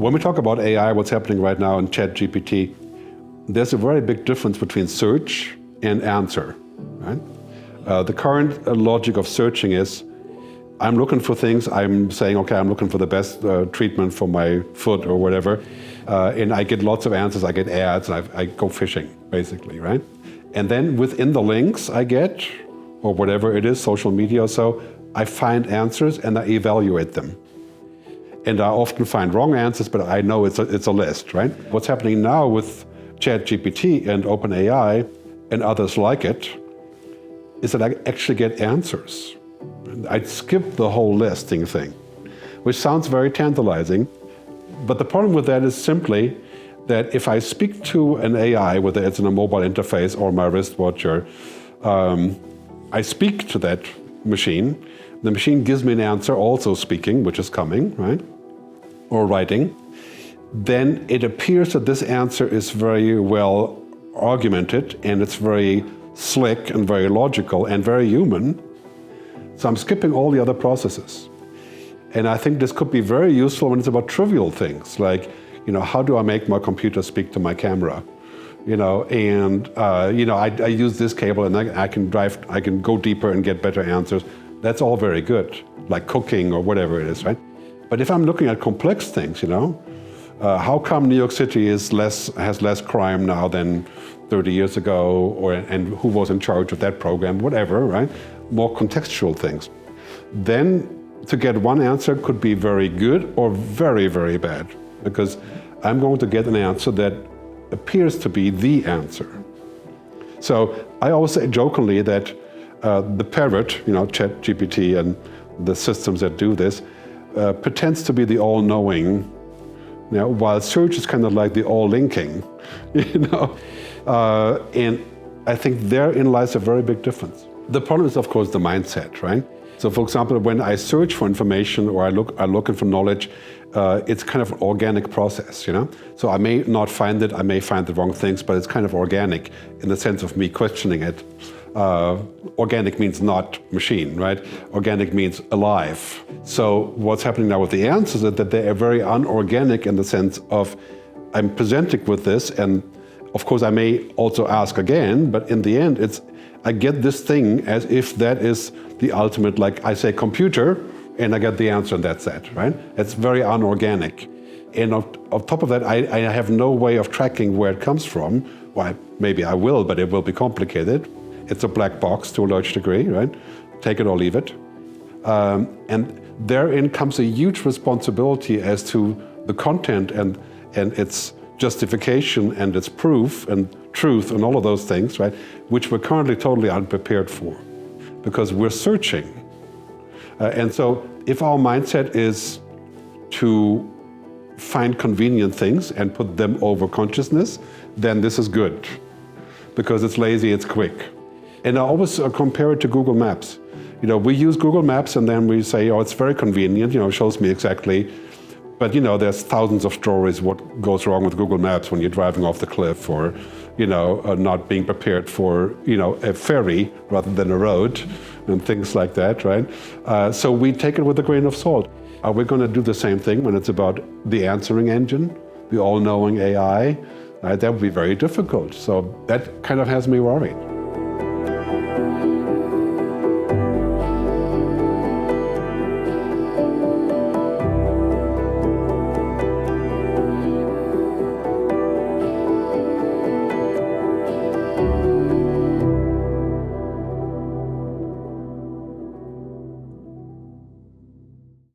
When we talk about AI, what's happening right now in ChatGPT, there's a very big difference between search and answer, right? The current logic of searching is, I'm looking for things, I'm saying, okay, I'm looking for the best treatment for my foot or whatever, and I get lots of answers, I get ads, and I go fishing, basically, right? And then within the links I get, or whatever it is, social media or so, I find answers and I evaluate them. And I often find wrong answers, but I know it's a list, right? What's happening now with ChatGPT and openai and others like it is that I actually get answers. I'd skip the whole listing thing, which sounds very tantalizing. But the problem with that is simply that if I speak to an AI, whether it's in a mobile interface or my wristwatch, or I speak to that machine, the machine gives me an answer, also speaking, which is coming, right? Or writing, then it appears that this answer is very well argumented and it's very slick and very logical and very human. So I'm skipping all the other processes. And I think this could be very useful when it's about trivial things, like, how do I make my computer speak to my camera? I use this cable and I can go deeper and get better answers. That's all very good, like cooking or whatever it is, right? But if I'm looking at complex things, how come New York City has less crime now than 30 years ago, and who was in charge of that program, whatever, right? More contextual things. Then to get one answer could be very good or very, very bad, because I'm going to get an answer that appears to be the answer. So I always say jokingly that the parrot, ChatGPT and the systems that do this, pretends to be the all-knowing, while search is kind of like the all-linking, and I think therein lies a very big difference. The problem is, of course, the mindset, right? So, for example, when I search for information or I'm looking for knowledge, it's kind of an organic process, So I may not find it, I may find the wrong things, but it's kind of organic in the sense of me questioning it. Organic means not machine, right? Organic means alive. So what's happening now with the answers is that they are very unorganic in the sense of I'm presented with this, and of course I may also ask again, but in the end I get this thing as if that is the ultimate, like I say computer, and I get the answer and that's it, right? It's very unorganic. And on top of that, I have no way of tracking where it comes from. Well, maybe I will, but it will be complicated. It's a black box to a large degree, right? Take it or leave it. And therein comes a huge responsibility as to the content and its justification and its proof and truth and all of those things, right? Which we're currently totally unprepared for because we're searching. And so if our mindset is to find convenient things and put them over consciousness, then this is good because it's lazy, it's quick. And I always compare it to Google Maps. We use Google Maps and then we say, oh, it's very convenient, it shows me exactly. But there's thousands of stories what goes wrong with Google Maps when you're driving off the cliff or, not being prepared for, a ferry rather than a road and things like that, right? So we take it with a grain of salt. Are we going to do the same thing when it's about the answering engine, the all-knowing AI? That would be very difficult. So that kind of has me worried.